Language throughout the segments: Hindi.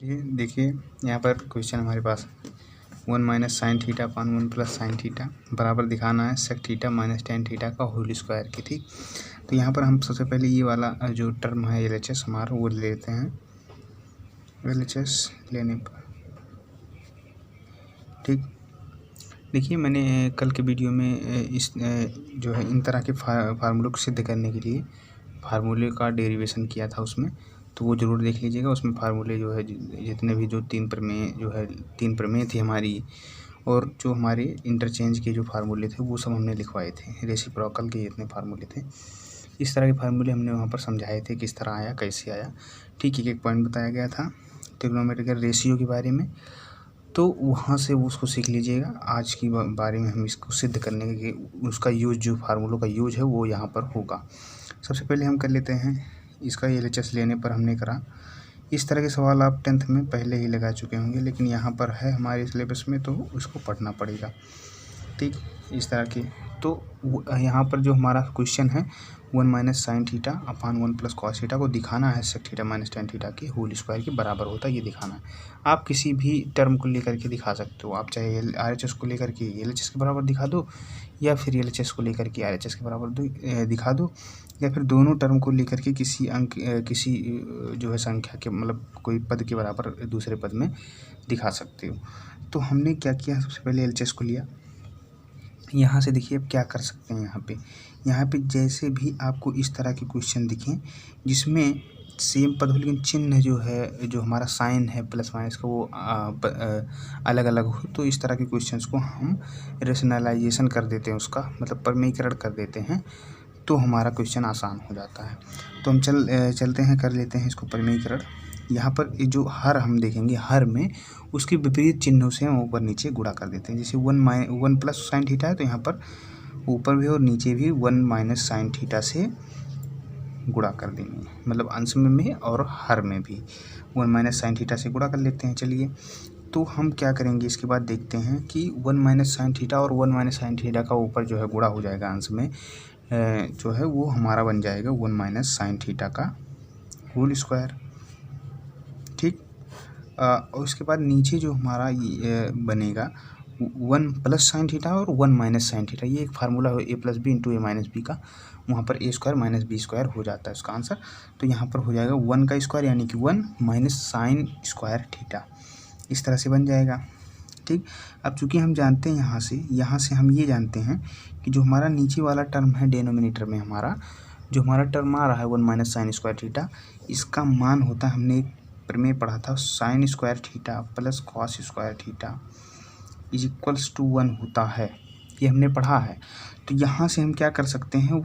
ये देखिए यहाँ पर क्वेश्चन हमारे पास 1 minus sine theta upon 1 plus sine theta बराबर दिखाना है sec theta minus tan theta का होल स्क्वायर की। ठीक, तो यहाँ पर हम सबसे पहले ये वाला जो टर्म है LHS हमारा वो ले लेते हैं। LHS लेने पर ठीक, देखिए मैंने कल के वीडियो में इस जो है इन तरह के फार्मूलों को सिद्ध करने के लिए फार्मूले का डेरिवेशन किया था उसमें, तो वो ज़रूर देख लीजिएगा। उसमें फार्मूले जो है जितने भी जो तीन प्रमेय थी हमारी, और जो हमारे इंटरचेंज के जो फार्मूले थे वो सब हमने लिखवाए थे। रेसिप्रोकल के जितने फार्मूले थे इस तरह के फार्मूले हमने वहाँ पर समझाए थे, किस तरह आया कैसे आया। ठीक, एक पॉइंट बताया गया था ट्रिग्नोमेट्रिकल रेशियो के बारे में, तो वहाँ से वो उसको सीख लीजिएगा। आज की बारे में हम इसको सिद्ध करने के उसका यूज, जो फार्मूलों का यूज है वो यहाँ पर होगा। सबसे पहले हम कर लेते हैं इसका LHS लेने पर हमने करा। इस तरह के सवाल आप 10th में पहले ही लगा चुके होंगे, लेकिन यहाँ पर है हमारे सिलेबस में तो उसको पढ़ना पड़ेगा। ठीक, इस तरह के तो यहाँ पर जो हमारा क्वेश्चन है 1 minus sine theta upon 1 plus cos theta को दिखाना है sec theta minus tan theta के होल स्क्वायर के बराबर होता है, ये दिखाना है। आप किसी भी टर्म को लेकर के दिखा सकते हो। आप चाहे RHS को लेकर के LHS के बराबर दिखा दो, या फिर LHS को लेकर के RHS के बराबर दिखा दो, या फिर दोनों टर्म को लेकर के किसी अंक किसी जो है संख्या के मतलब कोई पद के बराबर दूसरे पद में दिखा सकते हो। तो हमने क्या किया, सबसे पहले LHS को लिया। यहाँ से देखिए अब क्या कर सकते हैं, यहाँ पे जैसे भी आपको इस तरह के क्वेश्चन दिखें जिसमें सेम पद हो लेकिन चिन्ह जो है, जो हमारा साइन है प्लस माइनस का वो अलग अलग हो, तो इस तरह के क्वेश्चंस को हम रेशनलाइजेशन कर देते हैं, उसका मतलब प्रमेयीकरण कर देते हैं, तो हमारा क्वेश्चन आसान हो जाता है। तो हम चलते हैं, कर लेते हैं इसको प्रमेयीकरण। यहाँ पर जो हर हम देखेंगे, हर में उसके विपरीत चिन्हों से हम ऊपर नीचे गुणा कर देते हैं। जैसे 1 प्लस साइन थीटा है तो यहाँ पर ऊपर भी और नीचे भी 1 माइनस साइन थीटा से गुणा कर देंगे, मतलब अंश में और हर में भी 1 माइनस साइन थीटा से गुणा कर लेते हैं। चलिए, तो हम क्या करेंगे इसके बाद देखते हैं कि 1 माइनस साइन थीटा और 1 माइनस साइन थीटा का ऊपर जो है गुणा हो जाएगा, अंश में जो है वो हमारा बन जाएगा 1 माइनस साइन थीटा का होल स्क्वायर। ठीक, और उसके बाद नीचे जो हमारा बनेगा 1 प्लस साइन थीटा और 1 माइनस साइन थीटा, ये एक फार्मूला है A plus B into A minus B का, वहाँ पर A square minus B square हो जाता है इसका आंसर। तो यहाँ पर हो जाएगा 1 का स्क्वायर यानी कि 1 माइनस साइन स्क्वायर थीटा, इस तरह से बन जाएगा। ठीक, अब चूंकि हम जानते हैं यहाँ से हम ये जानते हैं कि जो हमारा नीचे वाला टर्म है डेनोमिनेटर में, हमारा जो हमारा टर्म आ रहा है 1 माइनस साइन स्क्वायर थीटा, इसका मान होता है, हमने एक प्रमेय पढ़ा था, sine square theta plus cos square theta is equals to 1 होता है, ये हमने पढ़ा है। तो यहाँ से हम क्या कर सकते हैं,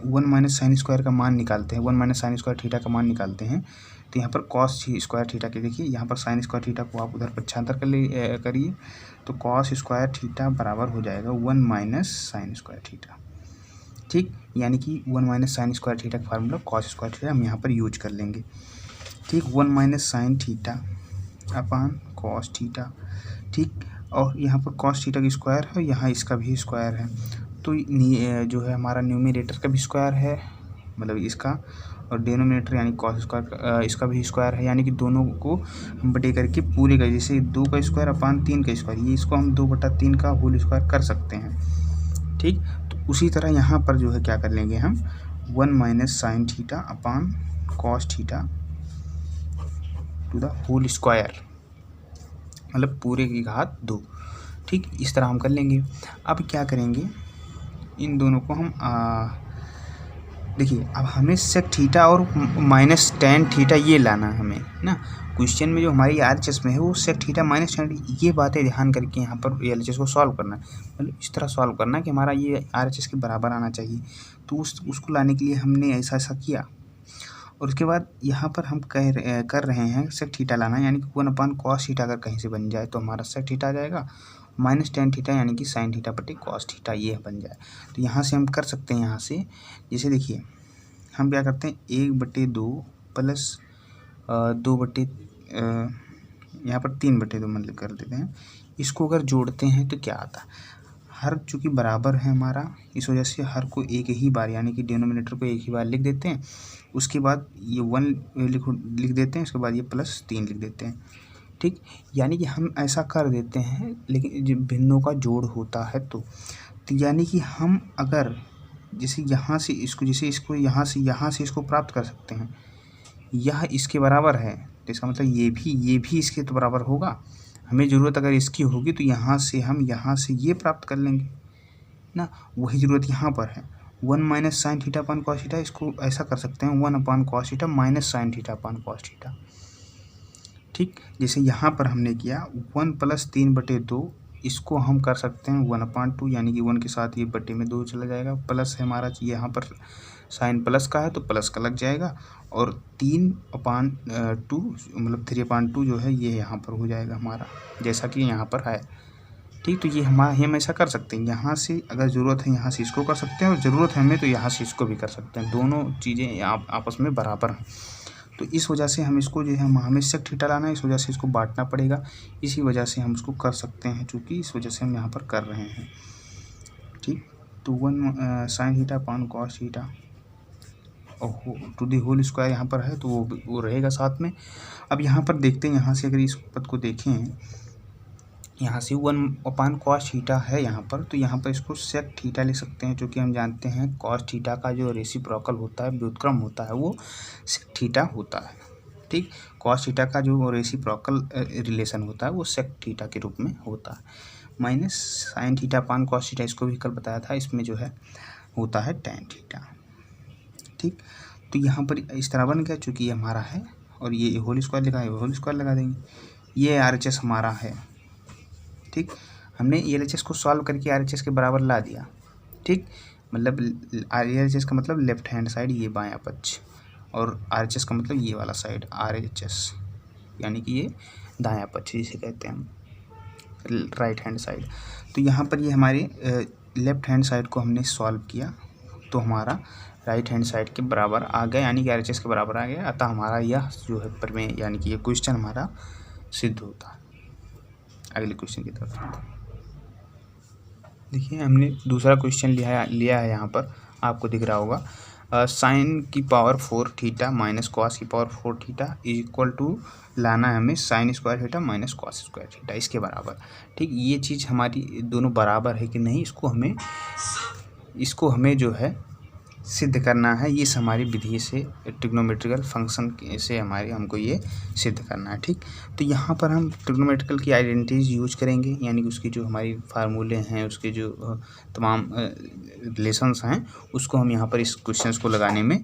1 माइनस साइन स्क्वायर का मान निकालते हैं, 1 माइनस साइन स्क्वायर थीटा का मान निकालते हैं। तो यहाँ पर कॉस स्क्वायर थीटा के देखिए, यहाँ पर साइन स्क्वायर थीटा को आप उधर पक्षांतर करिए, तो कॉस स्क्वायर थीटा बराबर हो जाएगा 1 माइनस साइन स्क्वायर थीटा। ठीक, यानी कि 1 माइनस साइन स्क्वायर थीटा का फार्मूला कॉस स्क्वायर थीटा हम यहाँ पर यूज कर लेंगे। ठीक, 1 minus sine theta upon cos theta. ठीक, और यहाँ पर कॉस थीटा का स्क्वायर है, यहाँ इसका भी स्क्वायर है, तो जो है हमारा न्यूमरेटर का भी स्क्वायर है, मतलब इसका, और डिनोमिनेटर यानी कॉस स्क्वायर इसका भी स्क्वायर है, यानी कि दोनों को हम बटे करके पूरे का, जैसे 2 का स्क्वायर अपान 3 का स्क्वायर, ये इसको हम 2/3 का होल स्क्वायर कर सकते हैं। ठीक, तो उसी तरह यहाँ पर जो है क्या कर लेंगे हम, 1 minus sine theta upon cos theta to the whole square, मतलब पूरे की घात 2। ठीक, इस तरह हम कर लेंगे। अब क्या करेंगे, इन दोनों को हम देखिए, अब हमें सेक थीटा और माइनस टेन थीटा ये लाना है हमें ना। क्वेश्चन में जो हमारी RHS में है वो सेक थीटा माइनस टेन, ये बातें ध्यान करके यहाँ पर LHS को सॉल्व करना है, मतलब इस तरह सॉल्व करना है कि हमारा ये RHS के बराबर आना चाहिए। तो उसको लाने के लिए हमने ऐसा किया, और उसके बाद यहाँ पर हम कर रहे हैं सेक थीटा लाना, यानी कि 1 अपान कॉस थीटा अगर कहीं से बन जाए तो हमारा सेक थीटा आ जाएगा, माइनस टेन थीटा यानी कि साइन थीटा बटे कॉस थीटा ये बन जाए। तो यहाँ से हम कर सकते हैं, यहाँ से जैसे देखिए हम क्या करते हैं, 1/2 प्लस 2 यहाँ पर 3/2 मतलब कर देते हैं। इसको अगर जोड़ते हैं तो क्या आता है, हर चूँकि बराबर है हमारा, इस वजह से हर को एक ही बार यानी कि डिनोमिनेटर को एक ही बार लिख देते हैं। उसके बाद ये 1 लिख देते हैं, उसके बाद ये +3 लिख देते हैं। ठीक, यानी कि हम ऐसा कर देते हैं, लेकिन जब भिन्नों का जोड़ होता है तो यानी कि हम अगर जैसे यहाँ से इसको यहाँ से इसको प्राप्त कर सकते हैं, यह इसके बराबर है तो इसका मतलब ये भी इसके तो बराबर होगा। हमें ज़रूरत अगर इसकी होगी तो यहाँ से हम ये प्राप्त कर लेंगे ना, वही ज़रूरत यहाँ पर है। 1 minus sine theta upon cos theta, इसको ऐसा कर सकते हैं 1 अपान cos theta minus sine theta upon cos theta. ठीक, जैसे यहाँ पर हमने किया 1 + 3/2, इसको हम कर सकते हैं 1/2, यानी कि 1 के साथ ये बटे में 2 चला जाएगा, प्लस है हमारा, यहाँ पर साइन प्लस का है तो प्लस का लग जाएगा, और 3/2 मतलब 3/2 जो है ये यहाँ पर हो जाएगा हमारा, जैसा कि यहाँ पर है। ठीक, तो ये हम ऐसा कर सकते हैं, यहाँ से अगर ज़रूरत है यहाँ से इसको कर सकते हैं, और ज़रूरत है हमें तो यहाँ से इसको भी कर सकते हैं। दोनों चीज़ें आपस में बराबर हैं, तो इस वजह से हम इसको जो है हमें सेक थीटा लाना है, इस वजह से इसको बांटना पड़ेगा। इसी वजह से हम इसको कर सकते हैं, चूँकि इस वजह से हम यहाँ पर कर रहे हैं। ठीक, तो 1 sign theta upon cos theta और टू दी होल स्क्वायर यहाँ पर है तो वो रहेगा साथ में। अब यहाँ पर देखते हैं, यहाँ से अगर इस पद को देखें, यहाँ से 1 अपान कॉस थीटा है यहाँ पर, तो यहाँ पर इसको सेक थीटा लिख सकते हैं, क्योंकि हम जानते हैं कॉस थीटा का जो रेसिप्रोकल होता है, व्युत्क्रम होता है, वो सेक थीटा होता है। ठीक, कॉस थीटा का जो रेसिप्रोकल रिलेशन होता है वो सेक थीटा के रूप में होता है। Minus sine theta upon cos theta, इसको भी कल बताया था, इसमें जो है होता है टैन थीटा। ठीक, तो यहाँ पर इस तरह बन गया, चूँकि ये हमारा है और ये होल स्क्वायर लिखा है, होल स्क्वायर लगा देंगे। ये RHS हमारा है। ठीक, हमने LHS को सॉल्व करके RHS के बराबर ला दिया। ठीक, मतलब RHS का मतलब लेफ्ट हैंड साइड, ये बायां पक्ष, और RHS का मतलब ये वाला साइड RHS, यानी कि ये दायां पक्ष जिसे कहते हैं हम, राइट हैंड साइड। तो यहाँ पर ये हमारे लेफ्ट हैंड साइड को हमने सॉल्व किया तो हमारा राइट हैंड साइड के बराबर आ गया, यानी कि RHS के बराबर आ गया। अतः हमारा यह जो है प्रमेय, यानी कि ये क्वेश्चन हमारा सिद्ध होता है। अगले क्वेश्चन की तरफ देखिए, हमने दूसरा क्वेश्चन लिया है यहाँ पर, आपको दिख रहा होगा। साइन की पावर 4 थीटा माइनस कॉस की पावर 4 थीटा इक्वल टू लाना है हमें sign square theta minus cos square theta, इसके बराबर। ठीक, ये चीज़ हमारी दोनों बराबर है कि नहीं, इसको हमें जो है सिद्ध करना है। ये हमारी विधि से, ट्रिग्नोमेट्रिकल फंक्शन से हमको ये सिद्ध करना है। ठीक, तो यहाँ पर हम ट्रिग्नोमेट्रिकल की आइडेंटिटीज यूज करेंगे, यानी कि उसकी जो हमारी फार्मूले हैं, उसके जो तमाम रिलेशंस हैं, उसको हम यहाँ पर इस क्वेश्चंस को लगाने में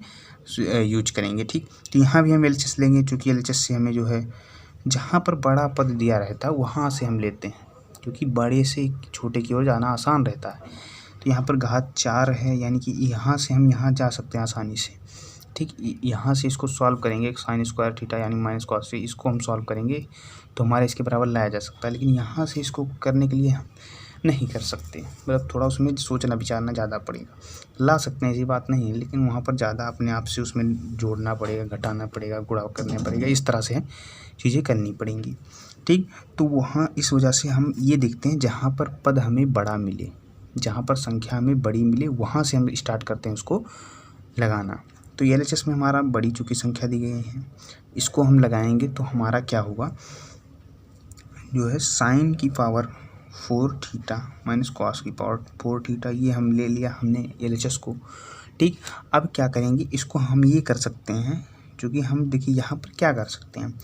यूज करेंगे। ठीक, तो यहाँ भी हम LHS लेंगे, चूँकि LHS से हमें जो है जहाँ पर बड़ा पद दिया रहता है वहाँ से हम लेते हैं, क्योंकि बड़े से छोटे की ओर जाना आसान रहता है। तो यहाँ पर घात 4 है, यानी कि यहाँ से हम यहाँ जा सकते हैं आसानी से। ठीक, यहाँ से इसको सॉल्व करेंगे, साइन स्क्वायर थीटा यानी माइनस कॉस से, इसको हम सॉल्व करेंगे तो हमारे इसके बराबर लाया जा सकता है। लेकिन यहाँ से इसको करने के लिए हम नहीं कर सकते, मतलब थोड़ा उसमें सोचना विचारना ज़्यादा पड़ेगा। ला सकते हैं, ऐसी बात नहीं है, लेकिन वहाँ पर ज़्यादा अपने आप से उसमें जोड़ना पड़ेगा, घटाना पड़ेगा, गुणा करना पड़ेगा, इस तरह से चीज़ें करनी पड़ेंगी। ठीक, तो वहाँ इस वजह से हम ये देखते हैं जहाँ पर पद हमें बड़ा मिले, जहाँ पर संख्या हमें बड़ी मिले, वहाँ से हम स्टार्ट करते हैं उसको लगाना। तो LHS में हमारा बड़ी चूँकि संख्या दी गई है, इसको हम लगाएंगे तो हमारा क्या होगा, जो है साइन की पावर 4 थीटा माइनस कॉस की पावर 4 थीटा, ये हम ले लिया हमने LHS को। ठीक, अब क्या करेंगे, इसको हम ये कर सकते हैं, क्योंकि हम देखिए यहाँ पर क्या कर सकते हैं,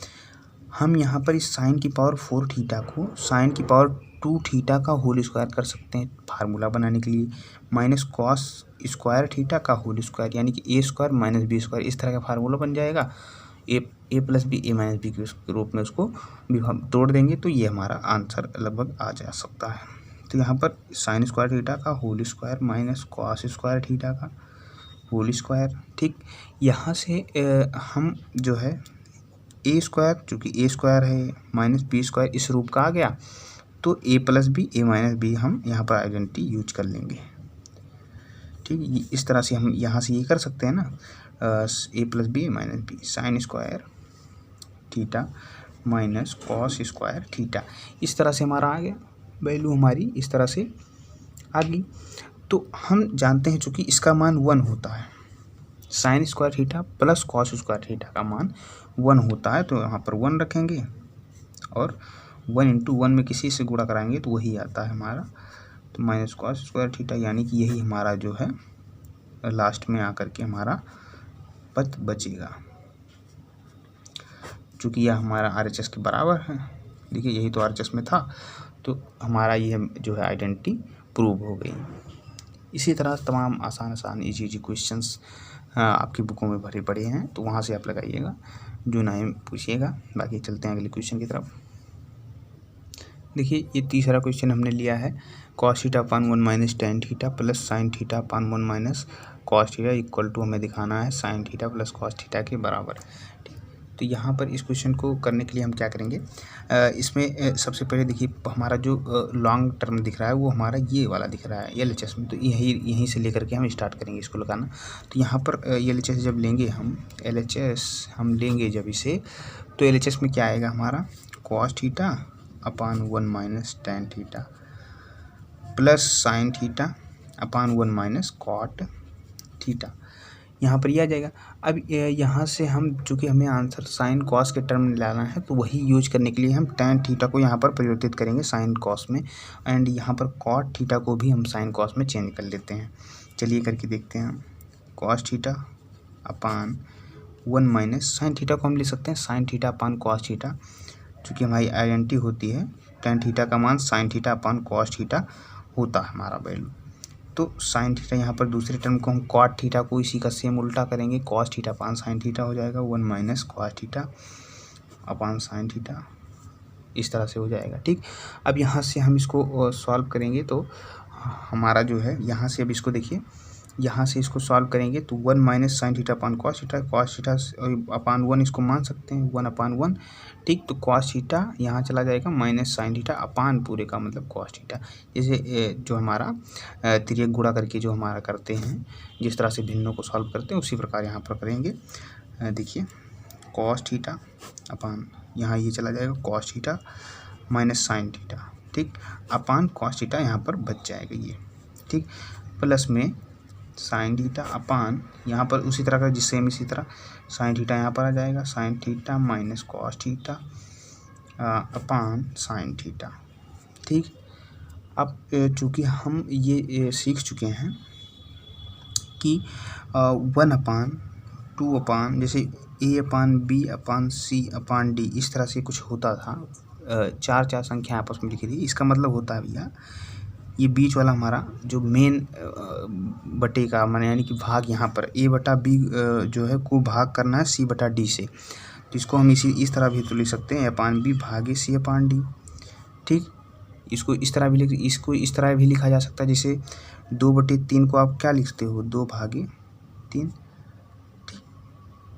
हम यहाँ पर इस साइन की पावर 4 थीटा को साइन की पावर 2 थीटा का होल स्क्वायर कर सकते हैं फार्मूला बनाने के लिए, माइनस कॉस स्क्वायर थीटा का होल स्क्वायर, यानी कि A² माइनस B², इस तरह का फार्मूला बन जाएगा। A + B A - B के रूप में उसको भी हम तोड़ देंगे तो ये हमारा आंसर लगभग आ जा सकता है। तो यहाँ पर साइन स्क्वायर थीटा का whole square minus cos square theta का होल स्क्वायर। ठीक, यहाँ से हम जो है A², चूँकि A² है माइनस B² इस रूप का आ गया, तो A + B A - B हम यहाँ पर आइडेंटिटी यूज कर लेंगे। ठीक, इस तरह से हम यहाँ से ये कर सकते हैं ना, A + B A - B sign square theta minus cos square theta, इस तरह से हमारा आ गया वैल्यू, हमारी इस तरह से आ गई। तो हम जानते हैं चूँकि इसका मान 1 होता है, sign square theta plus cos square theta का मान 1 होता है, तो यहाँ पर 1 रखेंगे और 1 इंटू 1 में किसी से गुणा कराएंगे तो वही आता है हमारा, तो माइनस कॉस स्क्वायर थीटा, यानी कि यही हमारा जो है लास्ट में आकर के हमारा पद बचेगा, चूँकि यह हमारा RHS के बराबर है। देखिए यही तो RHS में था, तो हमारा यह जो है आइडेंटिटी प्रूव हो गई। इसी तरह तमाम आसान इजी क्वेश्चंस आपकी बुकों में भरे पड़े हैं, तो वहाँ से आप लगाइएगा, जो नहीं पूछिएगा। बाकी चलते हैं अगले क्वेश्चन की तरफ। देखिए ये तीसरा क्वेश्चन हमने लिया है, cos theta upon 1 minus tan theta plus sine theta upon 1 minus cos theta equal to हमें दिखाना है sine theta plus cos theta के बराबर। तो यहाँ पर इस क्वेश्चन को करने के लिए हम क्या करेंगे, इसमें सबसे पहले देखिए हमारा जो लॉन्ग टर्म दिख रहा है वो हमारा ये वाला दिख रहा है LHS में, तो यहीं से लेकर के हम स्टार्ट करेंगे इसको लगाना। तो यहाँ पर LHS जब लेंगे हम, LHS हम लेंगे जब इसे, तो LHS में क्या आएगा हमारा, cos theta upon 1 minus tan theta plus sine theta upon 1 minus cot theta, यहाँ पर ये आ जाएगा। अब यहाँ से हम चूँकि हमें आंसर साइन कॉस के टर्म में लाना है, तो वही यूज करने के लिए हम टैन थीटा को यहाँ पर परिवर्तित करेंगे साइन कॉस में, एंड यहाँ पर कॉट थीटा को भी हम साइन कॉस में चेंज कर लेते हैं। चलिए करके देखते हैं हम, cos theta upon 1 minus sine theta को हम ले सकते हैं sign theta upon cos theta, चूँकि हमारी आइडेंटिटी होती है टैन थीटा का मान sign theta upon cos theta होता है हमारा वैल्यू। तो साइन थीटा यहाँ पर दूसरे टर्म को हम कॉट थीटा को इसी का सेम उल्टा करेंगे, कॉस थीटा अपान साइन थीटा हो जाएगा 1 माइनस कॉस थीटा अपान साइन थीटा, इस तरह से हो जाएगा। ठीक, अब यहाँ से हम इसको सॉल्व करेंगे तो हमारा जो है यहाँ से, अब इसको देखिए यहाँ से इसको सॉल्व करेंगे तो 1 minus sine theta upon cos theta upon 1 इसको मान सकते हैं 1 अपान 1। ठीक, तो कॉस थीटा यहाँ चला जाएगा माइनस साइन थीटा अपान पूरे का मतलब कॉस थीटा, जैसे जो हमारा तिर्यक गुणा करके जो हमारा करते हैं, जिस तरह से भिन्नों को सॉल्व करते हैं उसी प्रकार यहाँ पर करेंगे। देखिए कॉस थीटा अपान यहाँ ये चला जाएगा cos theta minus sine theta, ठीक, अपान कॉस थीटा यहाँ पर बच जाएगा ये, ठीक, प्लस में साइन थीटा अपान यहाँ पर उसी तरह का जिस सेम इसी तरह साइन थीटा यहाँ पर आ जाएगा sine theta minus cos theta अपान साइन थीटा। ठीक, अब चूँकि हम ये सीख चुके हैं कि 1 अपान 2 अपान जैसे A upon B upon C upon D इस तरह से कुछ होता था, चार संख्या आपस में लिखी थी। इसका मतलब होता है भैया ये बीच वाला हमारा जो मेन बटे का माने यानी कि भाग यहाँ पर A बटा B जो है को भाग करना है C बटा D से, तो इसको हम इस तरह भी तो लिख सकते हैं अपान B भागे C अपान D। ठीक, इसको इस तरह भी लिखा जा सकता है, जैसे 2/3 को आप क्या लिखते हो 2 भागे 3।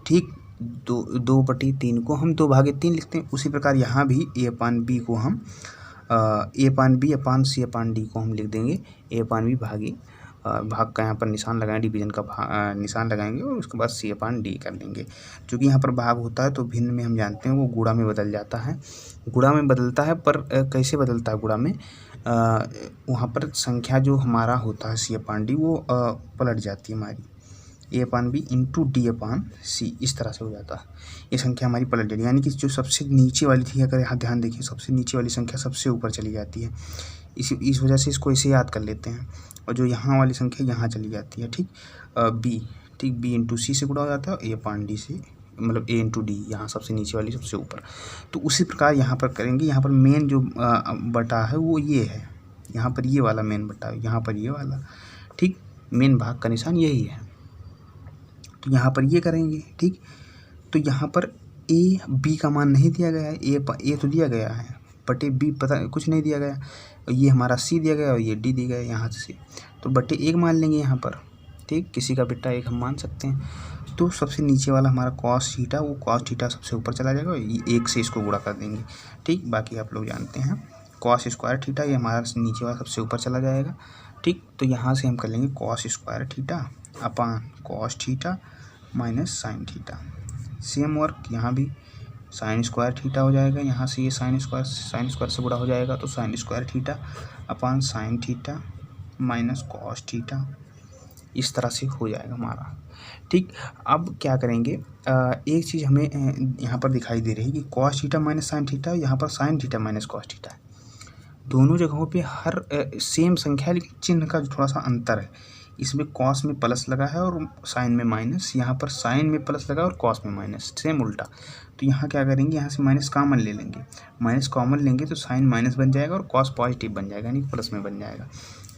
ठीक, 2/3 को हम 2 भागे 3 लिखते हैं। उसी प्रकार यहाँ भी A अपान B को हम A upon B upon C upon D को हम लिख देंगे A अपान B भागे भाग का यहाँ पर निशान लगाएं, डिवीजन का निशान लगाएंगे और उसके बाद C अपान D कर लेंगे। क्योंकि यहाँ पर भाग होता है तो भिन्न में हम जानते हैं वो गुणा में बदल जाता है, गुणा में बदलता है, पर कैसे बदलता है गुणा में, वहाँ पर संख्या जो हमारा होता है C अपान D वो पलट जाती है हमारी A upon B into D upon C, इस तरह से हो जाता है, ये संख्या हमारी पलट जाती है। यानी कि जो सबसे नीचे वाली थी, अगर यहाँ ध्यान देखिए सबसे नीचे वाली संख्या सबसे ऊपर चली जाती है, इस वजह से इसको ऐसे याद कर लेते हैं, और जो यहाँ वाली संख्या यहाँ चली जाती है। ठीक, B, ठीक, B इंटू C से गुणा हो जाता है A अपान D से, मतलब A इंटू D, यहाँ सबसे नीचे वाली सबसे ऊपर। तो उसी प्रकार यहाँ पर करेंगे, यहाँ पर मेन जो बटा है वो ये है, यहाँ पर ये वाला मेन बटा है, यहाँ पर ये वाला, ठीक, मेन भाग का निशान यही है, तो यहाँ पर ये करेंगे। ठीक, तो यहाँ पर A B का मान नहीं दिया गया है, A तो दिया गया है बटे B पता कुछ नहीं दिया गया, और ये हमारा C दिया गया और ये D दिया गया यहाँ से, तो बटे 1 मान लेंगे यहाँ पर। ठीक, किसी का बेटा 1 हम मान सकते हैं। तो सबसे नीचे वाला हमारा कॉस थीटा, वो कॉस थीटा सबसे ऊपर चला जाएगा और ये 1 से इसको गुणा कर देंगे। ठीक, बाकी आप लोग जानते हैं कॉस स्क्वायर थीटा, ये हमारा नीचे वाला सबसे ऊपर चला जाएगा। ठीक, तो यहाँ से हम कर लेंगे cos square theta upon cos theta minus sine theta. Same work यहाँ भी साइन स्क्वायर थीटा हो जाएगा, यहाँ से ये साइन स्क्वायर से गुणा हो जाएगा, तो sign square theta upon sine theta minus cos theta, इस तरह से हो जाएगा हमारा। ठीक, अब क्या करेंगे, एक चीज़ हमें यहाँ पर दिखाई दे रही है कि cos theta minus sine theta, यहाँ पर sine theta minus cos theta है। दोनों जगहों पे हर सेम संख्या है, लेकिन चिन्ह का थोड़ा सा अंतर है। इसमें कॉस में प्लस लगा है और साइन में माइनस, यहाँ पर साइन में प्लस लगा और कॉस में माइनस, सेम उल्टा। तो यहाँ क्या करेंगे, यहाँ से माइनस कॉमन ले लेंगे, माइनस कॉमन लेंगे तो साइन माइनस बन जाएगा और कॉस पॉजिटिव बन जाएगा, यानी प्लस में बन जाएगा।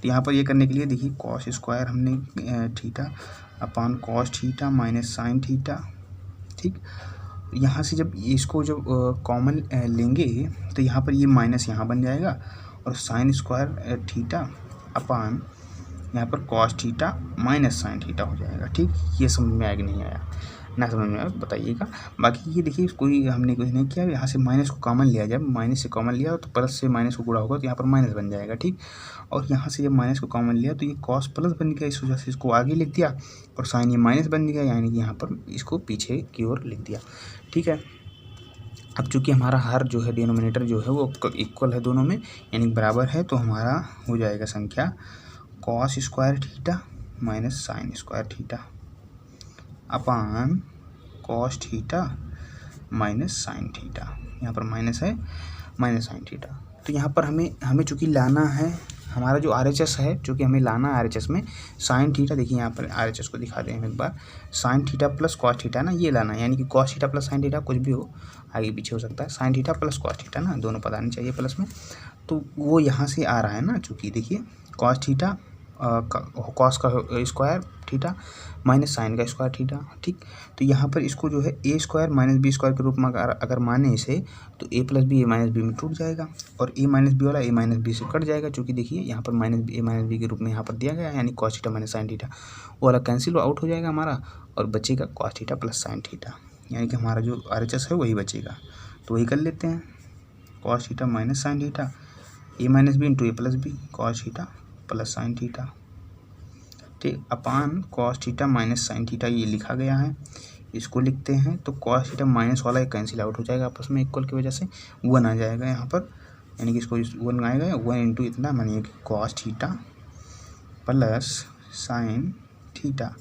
तो यहाँ पर ये करने के लिए देखिए, कॉस स्क्वायर हमने theta upon cos theta minus sine theta. ठीक, यहाँ से जब इसको जब कॉमन लेंगे तो यहाँ पर ये माइनस यहाँ बन जाएगा और साइन स्क्वायर थीटा अपान यहाँ पर cos theta minus sine theta हो जाएगा। ठीक, ये समझ में आया कि नहीं आया, ना समझ में आया बताइएगा। बाकी ये देखिए, हमने कुछ नहीं किया, यहाँ से माइनस को कॉमन लिया, जब माइनस से कॉमन लिया तो प्लस से माइनस को गुणा होगा तो यहाँ पर माइनस बन जाएगा। ठीक, और यहाँ से जब माइनस को कॉमन लिया तो ये कॉस प्लस बन गया, इस वजह से इसको आगे लिख दिया, और साइन ये माइनस बन गया, यानी कि यहाँ पर इसको पीछे की ओर लिख दिया। ठीक है, अब चूँकि हमारा हर जो है डिनोमिनेटर जो है वो इक्वल है दोनों में, यानी बराबर है, तो हमारा हो जाएगा संख्या cos square theta minus sign square theta upon cos theta minus sine theta. यहाँ पर माइनस है, माइनस साइन थीटा। तो यहाँ पर हमें चूँकि लाना है हमारा जो RHS है, चूँकि हमें लाना है RHS में साइन थीटा। देखिए यहाँ पर RHS को दिखा दें हम एक बार, sine theta plus cos theta ना, ये लाना है, यानी कि cos theta plus sine theta, कुछ भी हो आगे पीछे हो सकता है, sine theta plus cos theta ना, दोनों पद आने चाहिए प्लस में। तो वो यहाँ से आ रहा है ना, चूँकि देखिए कॉस थीटा कॉस का स्क्वायर थीटा माइनस साइन का स्क्वायर थीटा। ठीक, तो यहाँ पर इसको जो है ए स्क्वायर माइनस बी स्क्वायर के रूप में अगर माने इसे, तो ए प्लस बी ए माइनस बी में टूट जाएगा, और ए माइनस बी वाला ए माइनस बी से कट जाएगा, क्योंकि देखिए यहाँ पर माइनस ए माइनस बी के रूप में यहाँ पर दिया गया है, यानी cos theta minus sine theta, वो वाला कैंसिल आउट हो जाएगा हमारा, और बचेगा cos theta plus sine theta, यानी कि हमारा जो RHS है वही बचेगा। तो वही कर लेते हैं, cos theta minus sine theta, A minus B into A plus B, cos theta plus sine theta. ठीक, अपान cos theta minus sine theta ये लिखा गया है, इसको लिखते हैं। तो कॉस थीटा माइनस वाला कैंसिल आउट हो जाएगा आपस में, इक्वल की वजह से 1 आ जाएगा यहाँ पर, यानी कि इसको 1 आएगा, 1 इंटू इतना, मानिए कि cos theta plus sine theta,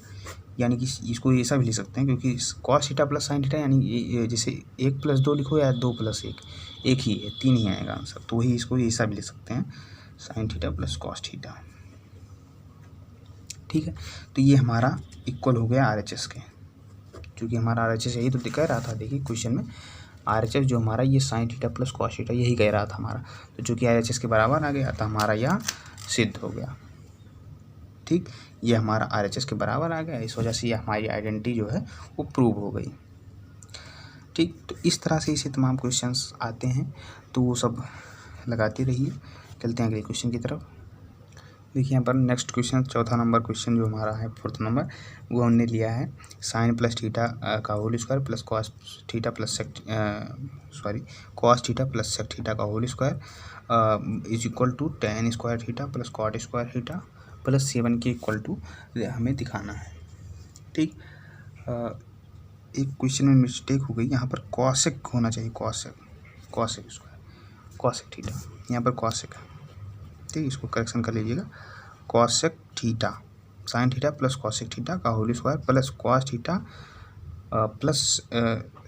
यानी कि इसको ऐसा भी लिख सकते हैं, क्योंकि cos theta plus sine theta, यानी जैसे 1 + 2 लिखो या 2 + 1, एक ही है, 3 ही आएगा आंसर, तो वही इसको ऐसा भी लिख सकते हैं, sign theta plus cos theta. ठीक है, तो ये हमारा इक्वल हो गया RHS के, क्योंकि हमारा RHS यही तो कह रहा था। देखिए क्वेश्चन में RHS जो हमारा ये sine theta plus cos theta यही कह रहा था हमारा, तो चूँकि RHS के बराबर आ गया तो हमारा यह सिद्ध हो गया। ठीक, ये हमारा RHS के बराबर आ गया, इस वजह से ये हमारी आइडेंटिटी जो है वो प्रूव हो गई। ठीक, तो इस तरह से इसे तमाम क्वेश्चंस आते हैं, तो वो सब लगाते रहिए। चलते हैं अगले क्वेश्चन की तरफ। देखिए यहाँ पर नेक्स्ट क्वेश्चन, चौथा नंबर क्वेश्चन जो हमारा है, 4th नंबर, वो हमने लिया है साइन प्लस थीटा का whole square plus cos theta plus cos theta plus sec theta का whole square is equal to tan square theta plus cot square theta plus 7 के इक्वल टू हमें दिखाना है। ठीक, एक क्वेश्चन में मिस्टेक हो गई, यहाँ पर कॉसेक होना चाहिए, कॉसेक स्क्वायर कॉसेक थीटा, यहाँ पर कॉसेक है। ठीक, इसको करेक्शन कर लीजिएगा, cosec theta sine theta plus cosec theta का whole square plus cos theta plus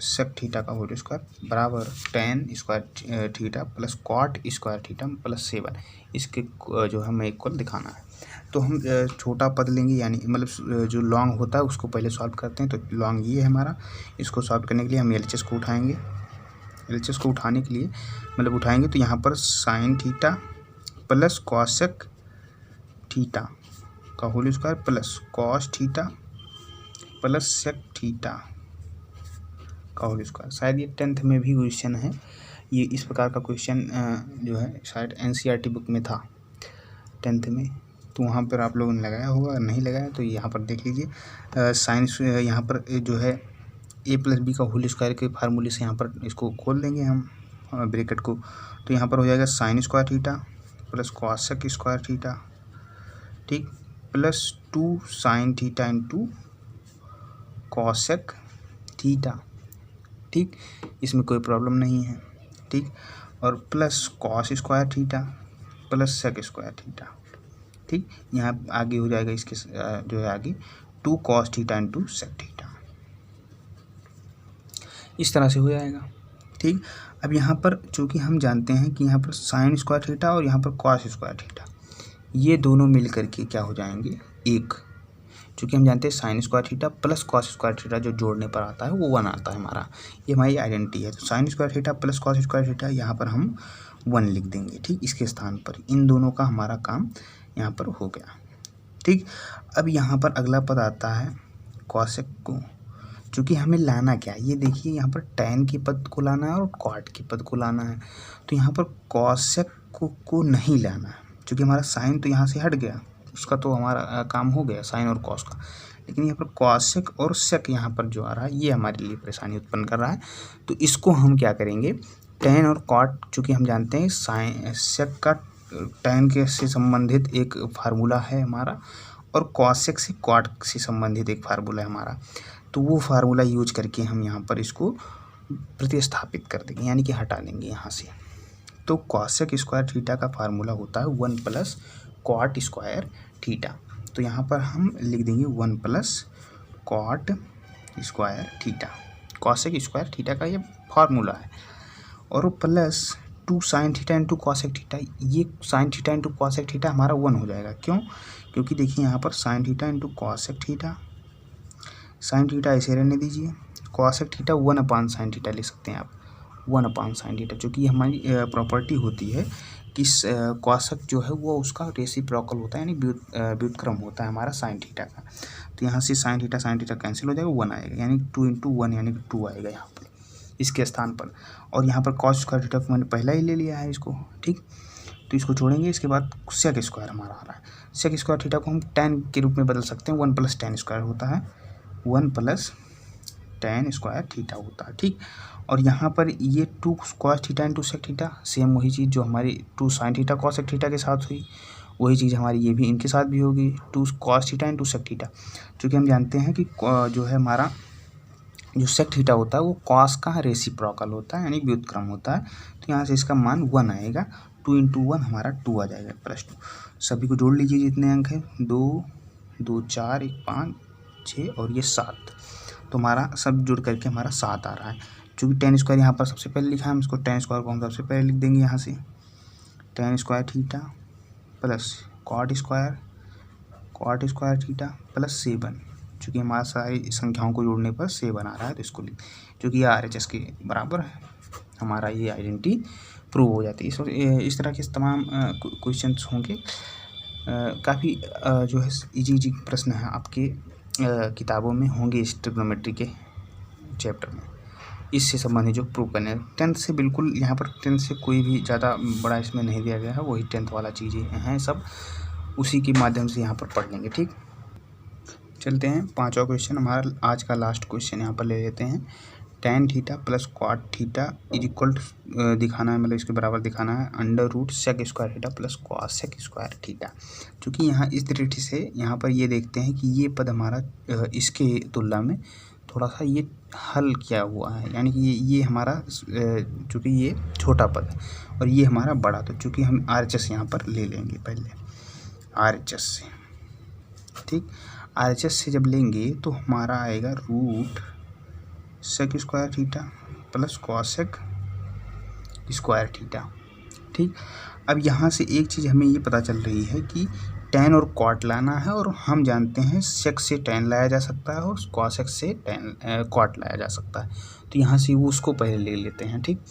sec theta का होल स्क्वायर बराबर tan square theta plus cot square theta plus 7, इसके जो हमें इक्वल दिखाना है। तो हम छोटा पद लेंगे, यानी मतलब जो लॉन्ग होता है उसको पहले सॉल्व करते हैं। तो लॉन्ग ये है हमारा, इसको सॉल्व करने के लिए हम LHS को उठाएंगे। LHS को उठाने के लिए मतलब उठाएंगे तो यहाँ पर sine theta plus cosec theta का whole square plus cos theta plus sec theta का होल स्क्वायर। शायद ये 10th में भी क्वेश्चन है, ये इस प्रकार का क्वेश्चन जो है शायद NCERT बुक में था 10th में, तो वहाँ पर आप लोगों ने लगाया होगा, नहीं लगाया तो यहाँ पर देख लीजिए। साइंस यहाँ पर जो है a + b का होल स्क्वायर के फार्मूले से यहाँ पर इसको खोल देंगे हम ब्रैकेट को, तो यहाँ पर हो जाएगा sine square theta plus cosec square theta, ठीक, plus 2 sine theta into cosec theta. ठीक, इसमें कोई प्रॉब्लम नहीं है। ठीक, और plus cos square theta plus sec square theta. ठीक। यहाँ आगे हो जाएगा इसके जो है आगे 2 cos theta into sec theta, इस तरह से हो जाएगा। ठीक। अब यहाँ पर चूँकि हम जानते हैं कि यहाँ पर साइन स्क्वायर थीटा और यहाँ पर कॉस स्क्वायर थीटा, ये दोनों मिल करके क्या हो जाएंगे एक। चूँकि हम जानते हैं sign square theta plus cos square theta जो जोड़ने पर आता है वो 1 आता है हमारा, ये हमारी आइडेंटिटी है। तो sign square theta plus cos square theta यहाँ पर हम 1 लिख देंगे। ठीक। इसके स्थान पर इन दोनों का हमारा काम यहाँ पर हो गया। ठीक। अब यहाँ पर अगला पद आता है कॉसेक को, चूँकि हमें लाना क्या है, ये देखिए यहाँ पर टैन के पद को लाना है और कॉट के पद को लाना है। तो यहाँ पर कॉसेक को नहीं लाना है, चूँकि हमारा साइन तो यहाँ से हट गया, उसका तो हमारा काम हो गया साइन और कॉस का। लेकिन यहाँ पर कॉसेक और सेक यहाँ पर जो आ रहा है ये हमारे लिए परेशानी उत्पन्न कर रहा है। तो इसको हम क्या करेंगे, टैन और कॉट, चूँकि हम जानते हैं साइन सेक का टैन के से संबंधित एक फार्मूला है हमारा और कॉसेक से कॉट से संबंधित एक फार्मूला है हमारा, तो वो फार्मूला यूज करके हम यहाँ पर इसको प्रतिस्थापित कर देंगे, यानी कि हटा देंगे यहाँ से। तो कॉसेक स्क्वायर थीटा का फार्मूला होता है 1 प्लस कॉट स्क्वायर थीटा। तो यहाँ पर हम लिख देंगे 1 plus cot square theta, cosec square theta का ये फार्मूला है, और plus 2 sine theta into cosec theta. ये sine theta into cosec theta हमारा 1 हो जाएगा। क्यों? क्योंकि देखिए यहाँ पर sine theta into cosec theta, sine theta ऐसे रहने दीजिए, कॉसेक थीटा 1 साइन थीटा ले सकते हैं आप, 1 साइन थीटा, चूँकि हमारी प्रॉपर्टी होती है कि कॉसेक जो है वो उसका रेसिप्रोकल होता है, यानी व्युत्क्रम होता है हमारा साइन थीटा का। तो यहाँ से साइन थीटा कैंसिल हो जाएगा, 1 आएगा, यानी 2 इंटू 1 यानी कि 2 आएगा यहाँ पर इसके स्थान पर। और यहाँ पर कॉस स्क्वायर थीटा को मैंने पहला ही ले लिया है इसको। ठीक। तो इसको जोड़ेंगे, इसके बाद सेक स्क्वायर हमारा आ रहा है। सेक स्क्वायर थीटा को हम टैन के रूप में बदल सकते हैं, 1 प्लस टैन स्क्वायर होता है, 1 प्लस टैन स्क्वायर थीटा होता है। ठीक। और यहाँ पर ये 2 cos theta into sec theta, same वही चीज़ जो हमारी 2 साइन थीटा कॉसेक थीटा के साथ हुई, वही चीज़ हमारी ये भी इनके साथ भी होगी, 2 cos theta into sec theta. चूँकि हम जानते हैं कि जो है हमारा जो सेक थीटा होता है वो कॉस का रेसिप्रोकल होता है, यानी व्युत्क्रम होता है। तो यहाँ से इसका मान 1 आएगा, 2 इंटू 1 हमारा 2 आ जाएगा, +2। सभी को जोड़ लीजिए जितने अंक हैं, 2 2 4 1 5 6 और ये 7, तो हमारा सब जुड़ करके हमारा 7 आ रहा है। चूँकि टैन स्क्वायर यहाँ पर सबसे पहले लिखा है, हम इसको टैन स्क्वायर को हम सबसे पहले लिख देंगे यहाँ से, tan square theta plus cot square theta plus 7, चूँकि हमारा सारी संख्याओं को जोड़ने पर 7 आ रहा है, तो इसको लिख, चूँकि ये RHS के बराबर है, हमारा ये आइडेंटिटी प्रूव हो जाती है। इस तरह के तमाम क्वेश्चंस होंगे, काफ़ी जो है इजी प्रश्न है आपके किताबों में होंगे इस ट्रिग्नोमेट्री के चैप्टर में, इससे संबंधित जो प्रूव करने 10th से बिल्कुल, यहाँ पर 10th से कोई भी ज़्यादा बड़ा इसमें नहीं दिया गया है, वही 10th वाला चीज़ें हैं सब, उसी के माध्यम से यहाँ पर पढ़ लेंगे। ठीक। चलते हैं 5वां क्वेश्चन, हमारा आज का लास्ट क्वेश्चन यहाँ पर ले लेते हैं। Tan theta plus cot theta is equal दिखाना है, मतलब इसके बराबर दिखाना है √ sec square theta plus cosec square theta. चूँकि यहाँ इस दृष्टि से यहाँ पर ये देखते हैं कि ये पद हमारा इसके तुलना में थोड़ा सा ये हल किया हुआ है, यानी कि ये हमारा चूँकि ये छोटा पद है और ये हमारा बड़ा, तो चूँकि हम RHS यहाँ पर ले लेंगे पहले RHS से। ठीक। RHS से जब लेंगे तो हमारा आएगा √ sec square theta plus cosec square theta. ठीक। अब यहाँ से एक चीज़ हमें ये पता चल रही है कि टैन और कॉट लाना है, और हम जानते हैं सेक से टैन लाया जा सकता है और कॉसेक से टैन कॉट लाया जा सकता है, तो यहाँ से वो उसको पहले ले लेते हैं। ठीक।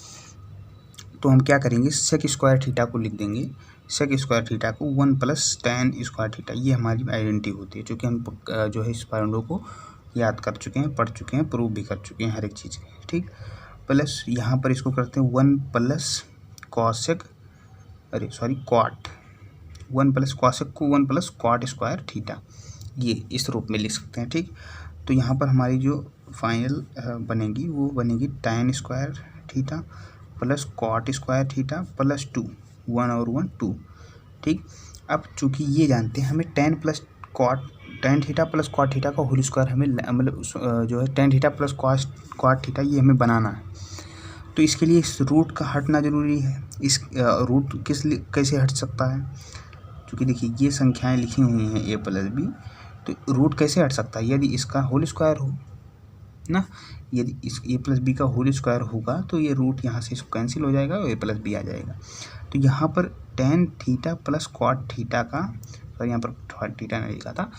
तो हम क्या करेंगे, सेक स्क्वायर थीटा को लिख देंगे, सेक स्क्वायर थीटा को 1 प्लस टैन स्क्वायर थीटा, ये हमारी आइडेंटिटी होती है, चूँकि हम जो है इस फार्मूले को याद कर चुके हैं, पढ़ चुके हैं, प्रूव भी कर चुके हैं हर एक चीज़। ठीक। प्लस यहाँ पर इसको करते हैं 1 plus cosec, cot, 1 plus cosec को 1 प्लस कॉट स्क्वायर थीटा, ये इस रूप में लिख सकते हैं। ठीक। तो यहाँ पर हमारी जो फाइनल बनेगी वो बनेगी tan square theta plus cot square theta plus 2, 1 और 1 2। ठीक। अब चूँकि ये जानते हैं हमें tan theta plus cot theta का होल स्क्वायर हमें मतलब जो है tan theta plus cot theta ये हमें बनाना है, तो इसके लिए इस रूट का हटना ज़रूरी है। इस रूट कैसे हट सकता है, क्योंकि देखिए ये संख्याएं लिखी हुई हैं a प्लस बी, तो रूट कैसे हट सकता है, यदि इसका होल स्क्वायर हो ना, यदि इस a प्लस बी का होल स्क्वायर होगा तो ये रूट यहाँ से कैंसिल हो जाएगा और a प्लस बी आ जाएगा। तो यहाँ पर टेन थीटा प्लस क्वाट थीटा का, और यहाँ पर थीटा नहीं लिखा था,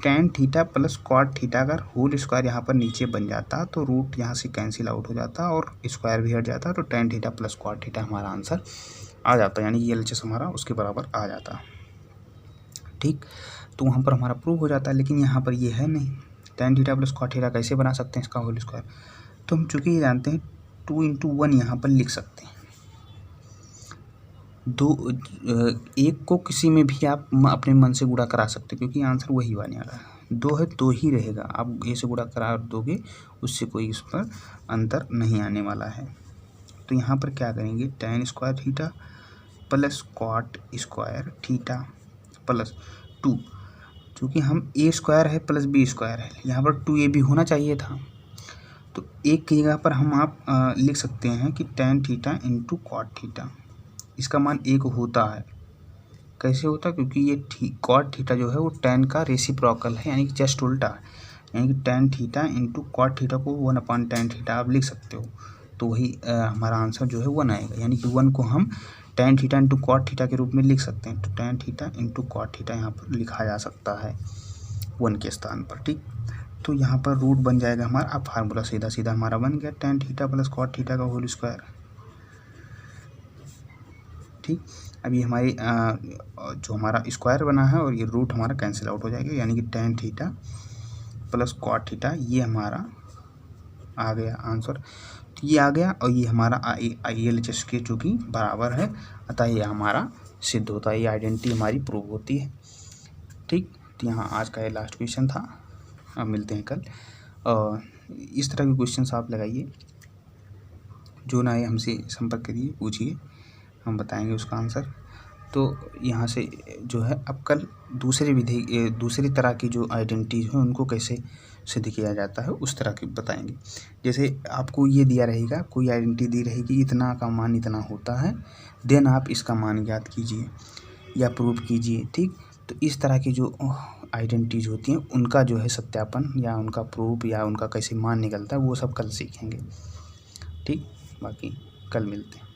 टेन थीटा प्लस क्वाट थीटा का होल स्क्वायर यहाँ पर नीचे बन जाता, तो रूट यहाँ से कैंसिल आउट हो जाता और स्क्वायर भी हट जाता, तो टेन थीटा प्लस क्वाट थीटा हमारा आंसर आ जाता, यानी ये LHS हमारा उसके बराबर आ जाता। ठीक, तो वहाँ पर हमारा प्रूव हो जाता है, लेकिन यहाँ पर ये है नहीं। टेन थीटा प्लस क्वाट थीटा कैसे बना सकते हैं इसका होल स्क्वायर, तो हम चूँकि ये जानते हैं 2 × 1 यहाँ पर लिख सकते हैं। एक को किसी में भी आप अपने मन से गुणा करा सकते हो, क्योंकि आंसर वही आने वाला है। 2 है 2 ही रहेगा, आप ए से गुणा करा दोगे उससे कोई इस पर अंतर नहीं आने वाला है। तो यहाँ पर क्या करेंगे, ten square theta plus क्वाट square theta plus 2, क्योंकि हम ए स्क्वायर है प्लस बी स्क्वायर है, यहाँ पर 2ab होना चाहिए था, तो एक की जगह पर हम आप लिख सकते हैं कि टेन थीटा इंटू क्वाट थीटा, इसका मान 1 होता है। कैसे होता, क्योंकि ये क्वाट थीटा जो है वो टेन का रेसिप्रोकल है, यानी कि जस्ट उल्टा है, यानी कि टेन थीटा इंटू क्वाट थीटा को 1/tan थीटा आप लिख सकते हो, तो वही हमारा आंसर जो है 1 आएगा, यानी कि 1 को हम टेन थीटा इंटू क्वाट थीटा के रूप में लिख सकते हैं, तो टेन थीटा इंटू क्वाट थीटा यहाँ पर लिखा जा सकता है 1 के स्थान पर। ठीक, तो यहाँ पर रूट बन जाएगा हमारा, अब फार्मूला सीधा सीधा हमारा बन गया टेन थीटा प्लस क्वाट थीटा का होल स्क्वायर। ठीक, अब ये हमारी जो हमारा स्क्वायर बना है और ये रूट हमारा कैंसिल आउट हो जाएगा, यानी कि टेन थीटा प्लस क्वाट थीटा ये हमारा आ गया आंसर। तो ये आ गया और ये हमारा LHS के चूँकि बराबर है, अतः ये हमारा सिद्ध होता है, ये आइडेंटिटी हमारी प्रूव होती है। ठीक, तो यहाँ आज का ये लास्ट क्वेश्चन था, अब मिलते हैं कल। इस तरह के क्वेश्चन आप लगाइए, जो ना आए हमसे संपर्क करिए, पूछिए, हम बताएंगे उसका आंसर। तो यहाँ से जो है अब कल दूसरी तरह की जो आइडेंटिटी है उनको कैसे सिद्ध किया जाता है उस तरह की बताएंगे। जैसे आपको ये दिया रहेगा, कोई आइडेंटिटी दी रहेगी, इतना का मान इतना होता है, देन आप इसका मान ज्ञात कीजिए या प्रूव कीजिए। ठीक, तो इस तरह की जो आइडेंटिटीज होती हैं उनका जो है सत्यापन या उनका प्रूफ या उनका कैसे मान निकलता है वो सब कल सीखेंगे। ठीक, बाकी कल मिलते हैं।